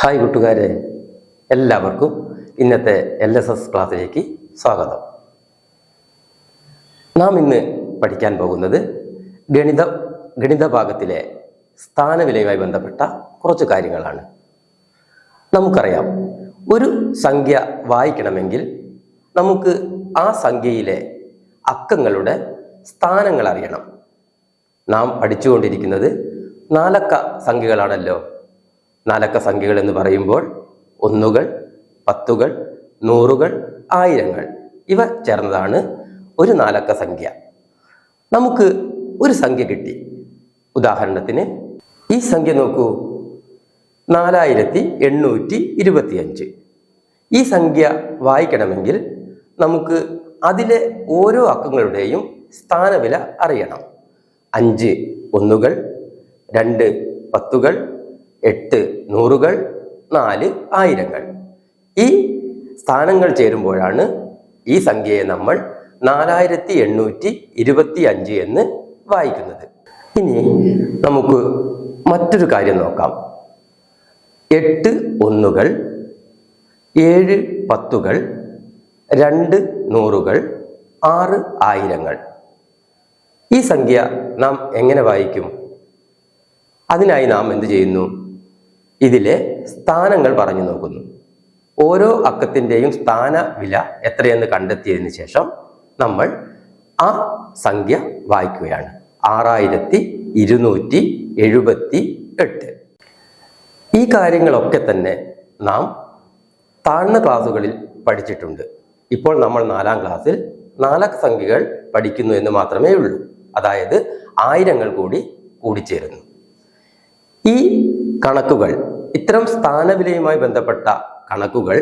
Hi കൂട്ടുകാരെ, എല്ലാവർക്കും ഇന്നത്തെ LSS ക്ലാസ്സിലേക്ക് സ്വാഗതം. നാം ഇന്ന് പഠിക്കാൻ പോകുന്നത് ഗണിത ഭാഗത്തിലെ സ്ഥാനവിലയുമായി ബന്ധപ്പെട്ട കുറച്ച് കാര്യങ്ങളാണ്. നമുക്കറിയാം, ഒരു സംഖ്യ വായിക്കണമെങ്കിൽ നമുക്ക് ആ സംഖ്യയിലെ അക്കങ്ങളുടെ സ്ഥാനങ്ങൾ അറിയണം. നാം പഠിച്ചുകൊണ്ടിരിക്കുന്നത് നാലക്ക സംഖ്യകളാണല്ലോ. നാലക്ക സംഖ്യകൾ എന്ന് പറയുമ്പോൾ ഒന്നുകൾ, പത്തുകൾ, നൂറുകൾ, ആയിരങ്ങൾ ഇവ ചേർന്നതാണ് ഒരു നാലക്ക സംഖ്യ. നമുക്ക് ഒരു സംഖ്യ കിട്ടി. ഉദാഹരണത്തിന് ഈ സംഖ്യ നോക്കൂ, 4825. ഈ സംഖ്യ വായിക്കണമെങ്കിൽ നമുക്ക് അതിലെ ഓരോ അക്കങ്ങളുടെയും സ്ഥാനവില അറിയണം. 5 ഒന്നുകൾ, 2 പത്തുകൾ, 8 നൂറുകൾ, 4 ആയിരങ്ങൾ. ഈ സ്ഥാനങ്ങൾ ചേരുമ്പോഴാണ് ഈ സംഖ്യയെ നമ്മൾ 4825 എന്ന് വായിക്കുന്നത്. ഇനി നമുക്ക് മറ്റൊരു കാര്യം നോക്കാം. 8 ഒന്നുകൾ, 7 പത്തുകൾ, 2 നൂറുകൾ, 6 ആയിരങ്ങൾ. ഈ സംഖ്യ നാം എങ്ങനെ വായിക്കും? അതിനായി നാം എന്ത് ചെയ്യുന്നു? ഇതിലെ സ്ഥാനങ്ങൾ പറഞ്ഞു നോക്കുന്നു. ഓരോ അക്കത്തിൻ്റെയും സ്ഥാന വില എത്രയെന്ന് കണ്ടെത്തിയതിന് ശേഷം നമ്മൾ ആ സംഖ്യ വായിക്കുകയാണ്. 6278. ഈ കാര്യങ്ങളൊക്കെ തന്നെ നാം താഴ്ന്ന ക്ലാസ്സുകളിൽ പഠിച്ചിട്ടുണ്ട്. ഇപ്പോൾ നമ്മൾ 4ാം ക്ലാസ്സിൽ നാലക്ക സംഖ്യകൾ പഠിക്കുന്നു എന്ന് മാത്രമേ ഉള്ളൂ. അതായത് ആയിരങ്ങൾ കൂടിച്ചേരുന്നു. ഈ കണക്കുകൾ, ഇത്തരം സ്ഥാനവിലയുമായി ബന്ധപ്പെട്ട കണക്കുകൾ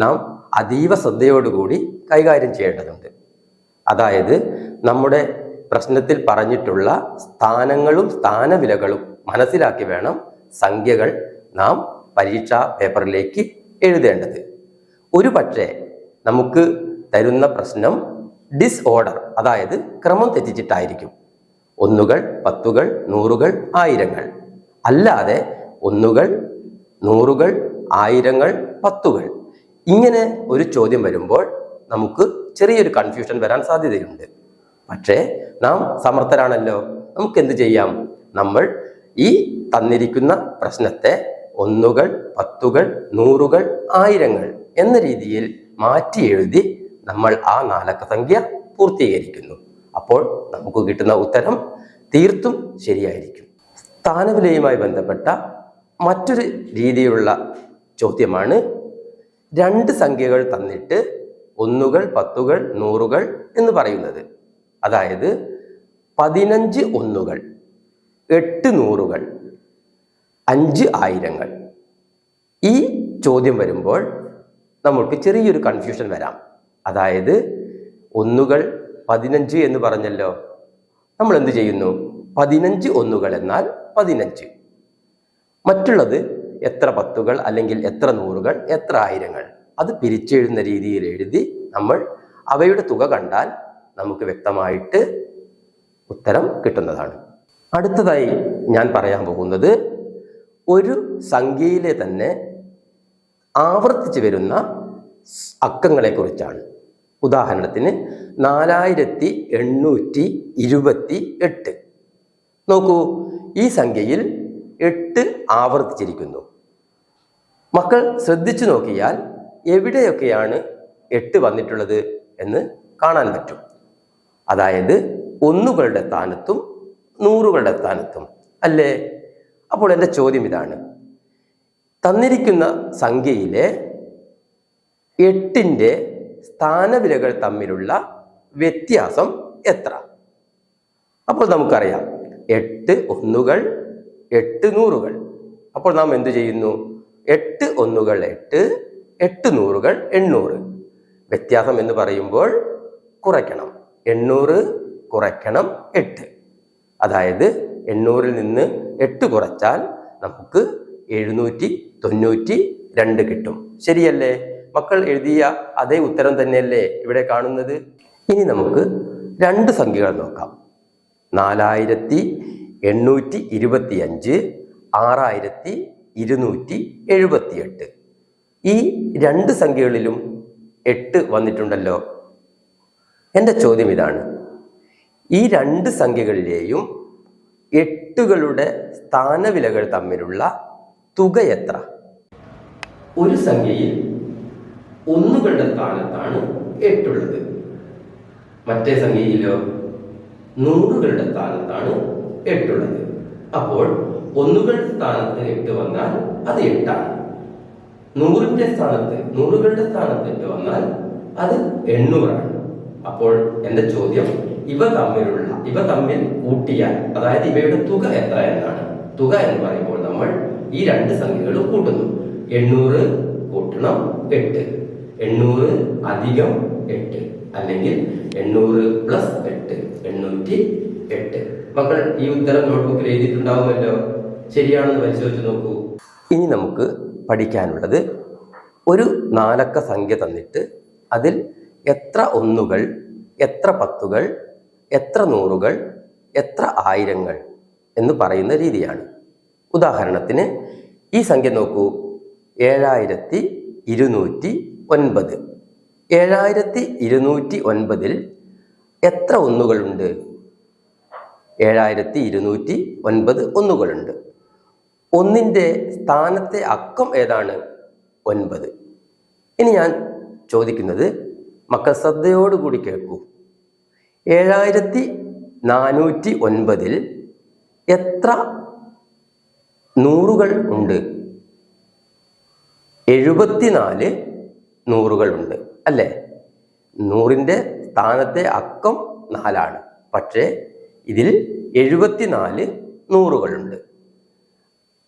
നാം അതീവ ശ്രദ്ധയോടുകൂടി കൈകാര്യം ചെയ്യേണ്ടതുണ്ട്. അതായത് നമ്മുടെ പ്രശ്നത്തിൽ പറഞ്ഞിട്ടുള്ള സ്ഥാനങ്ങളും സ്ഥാനവിലകളും മനസ്സിലാക്കി വേണം സംഖ്യകൾ നാം പരീക്ഷാ പേപ്പറിലേക്ക് എഴുതേണ്ടത്. ഒരു പക്ഷേ നമുക്ക് തരുന്ന പ്രശ്നം ഡിസ്ഓർഡർ, അതായത് ക്രമം തെറ്റിച്ചിട്ടായിരിക്കും. ഒന്നുകൾ, പത്തുകൾ, നൂറുകൾ, ആയിരങ്ങൾ അല്ലാതെ ഒന്നുകൾ, നൂറുകൾ, ആയിരങ്ങൾ, പത്തുകൾ ഇങ്ങനെ ഒരു ചോദ്യം വരുമ്പോൾ നമുക്ക് ചെറിയൊരു കൺഫ്യൂഷൻ വരാൻ സാധ്യതയുണ്ട്. പക്ഷേ നാം സമർത്ഥരാണല്ലോ. നമുക്ക് എന്ത് ചെയ്യാം? നമ്മൾ ഈ തന്നിരിക്കുന്ന പ്രശ്നത്തെ ഒന്നുകൾ, പത്തുകൾ, നൂറുകൾ, ആയിരങ്ങൾ എന്ന രീതിയിൽ മാറ്റി എഴുതി നമ്മൾ ആ നാലക്ക സംഖ്യ പൂർത്തീകരിക്കുന്നു. അപ്പോൾ നമുക്ക് കിട്ടുന്ന ഉത്തരം തീർത്തും ശരിയായിരിക്കും. സ്ഥാനവിലയുമായി ബന്ധപ്പെട്ട മറ്റൊരു രീതിയിലുള്ള ചോദ്യമാണ് 2 സംഖ്യകൾ തന്നിട്ട് ഒന്നുകൾ, പത്തുകൾ, നൂറുകൾ എന്ന് പറയുന്നത്. അതായത് 15 ഒന്നുകൾ, 8 നൂറുകൾ, 5 ആയിരങ്ങൾ. ഈ ചോദ്യം വരുമ്പോൾ നമുക്ക് ചെറിയൊരു കൺഫ്യൂഷൻ വരാം. അതായത് ഒന്നുകൾ 15 എന്ന് പറഞ്ഞല്ലോ, നമ്മൾ എന്ത് ചെയ്യുന്നു? 15 ഒന്നുകൾ എന്നാൽ 15. മറ്റുള്ളത് എത്ര പത്തുകൾ അല്ലെങ്കിൽ എത്ര നൂറുകൾ, എത്ര ആയിരങ്ങൾ, അത് പിരിച്ചെഴുതുന്ന രീതിയിൽ എഴുതി നമ്മൾ അവയുടെ തുക കണ്ടാൽ നമുക്ക് വ്യക്തമായിട്ട് ഉത്തരം കിട്ടുന്നതാണ്. അടുത്തതായി ഞാൻ പറയാൻ പോകുന്നത് ഒരു സംഖ്യയിലെ തന്നെ ആവർത്തിച്ച് വരുന്ന അക്കങ്ങളെ കുറിച്ചാണ്. ഉദാഹരണത്തിന് 4828. നോക്കൂ, ഈ സംഖ്യയിൽ 8 ആവർത്തിച്ചിരിക്കുന്നു. മക്കൾ ശ്രദ്ധിച്ചു നോക്കിയാൽ എവിടെയൊക്കെയാണ് 8 വന്നിട്ടുള്ളത് എന്ന് കാണാൻ പറ്റും. അതായത് ഒന്നുകളുടെ സ്ഥാനത്തും നൂറുകളുടെ സ്ഥാനത്തും അല്ലേ? അപ്പോൾ എൻ്റെ ചോദ്യം ഇതാണ്: തന്നിരിക്കുന്ന സംഖ്യയിലെ 8ൻ്റെ സ്ഥാനവിലകൾ തമ്മിലുള്ള വ്യത്യാസം എത്ര? അപ്പോൾ നമുക്കറിയാം 8 ഒന്നുകൾ, 8 നൂറുകൾ. അപ്പോൾ നാം എന്തു ചെയ്യുന്നു? 8 ഒന്നുകൾ 8, 8 നൂറുകൾ 800. വ്യത്യാസം എന്ന് പറയുമ്പോൾ കുറയ്ക്കണം. 800 കുറയ്ക്കണം 8. അതായത് 800-ൽ നിന്ന് 8 കുറച്ചാൽ നമുക്ക് 792 കിട്ടും. ശരിയല്ലേ? മക്കൾ എഴുതിയ അതേ ഉത്തരം തന്നെയല്ലേ ഇവിടെ കാണുന്നത്? ഇനി നമുക്ക് 2 സംഖ്യകൾ നോക്കാം. 4825, 6000 278. ഈ രണ്ട് സംഖ്യകളിലും 8 വന്നിട്ടുണ്ടല്ലോ. എൻ്റെ ചോദ്യം ഇതാണ്, ഈ രണ്ട് സംഖ്യകളിലെയും 8കളുടെ സ്ഥാനവിലകൾ തമ്മിലുള്ള തുക എത്ര? ഒരു സംഖ്യയിൽ 1കളുടെ സ്ഥാനത്താണ് 8 ഉള്ളത്, മറ്റേ സംഖ്യയിലോ 100കളുടെ സ്ഥാനത്താണ് 8 ഉള്ളത്. അപ്പോൾ 1കളുടെ സ്ഥാനത്ത് 8 വന്നാൽ അത് 8 ആണ്. 100ന്റെ സ്ഥാനത്ത് 100കളുടെ സ്ഥാനത്ത് 8 വന്നാൽ അത് 800 ആണ്. അപ്പോൾ എന്റെ ചോദ്യം, ഇവ തമ്മിൽ കൂട്ടിയാൽ, അതായത് ഇവയുടെ തുക എത്ര എന്നാണ്. തുക എന്ന് പറയുമ്പോൾ നമ്മൾ ഈ രണ്ട് സംഖ്യകളും കൂട്ടുന്നു. 800 കൂട്ടണം 8, 800 അധികം 8, അല്ലെങ്കിൽ 800 പ്ലസ് 8, 808. മക്കൾ ഈ ഉത്തരം നോട്ട്ബുക്കിൽ എഴുതിയിട്ടുണ്ടാവുമല്ലോ. ശരിയാണെന്ന് പരിശോധിച്ച് നോക്കൂ. ഇനി നമുക്ക് പഠിക്കാനുള്ളത്, ഒരു 4 അക്ക സംഖ്യ തന്നിട്ട് അതിൽ എത്ര 1കൾ, എത്ര 10കൾ, എത്ര 100കൾ, എത്ര 1000ങ്ങൾ എന്ന് പറയുന്ന രീതിയാണ്. ഉദാഹരണത്തിന് ഈ സംഖ്യ നോക്കൂ, 7209. 7209 എത്ര 1കളുണ്ട്? 7209 1കളുണ്ട്. 1ന്റെ സ്ഥാനത്തെ അക്കം ഏതാണ്? 9. ഇനി ഞാൻ ചോദിക്കുന്നത്, മക്കൾ ശ്രദ്ധയോടുകൂടി കേൾക്കൂ. 7409 എത്ര 100കൾ ഉണ്ട്? 74 100കൾ ഉണ്ട് അല്ലേ? 100ന്റെ സ്ഥാനത്തെ അക്കം 4ആണ്, പക്ഷേ ഇതിൽ 74 100കളുണ്ട്.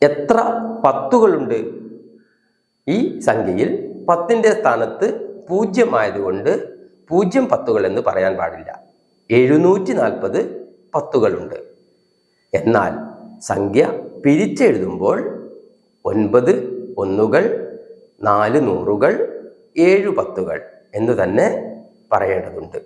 എത്ര 10കളുണ്ട്? ഈ സംഖ്യയിൽ 10ന്റെ സ്ഥാനത്ത് 0 ആയതുകൊണ്ട് 0 10കൾ എന്ന് പറയാൻ പാടില്ല. 740 10കളുണ്ട്. എന്നാൽ സംഖ്യ പിരിച്ചെഴുതുമ്പോൾ 9 1കൾ, 4 100കൾ, 7 10കൾ എന്ന് തന്നെ പറയേണ്ടതുണ്ട്.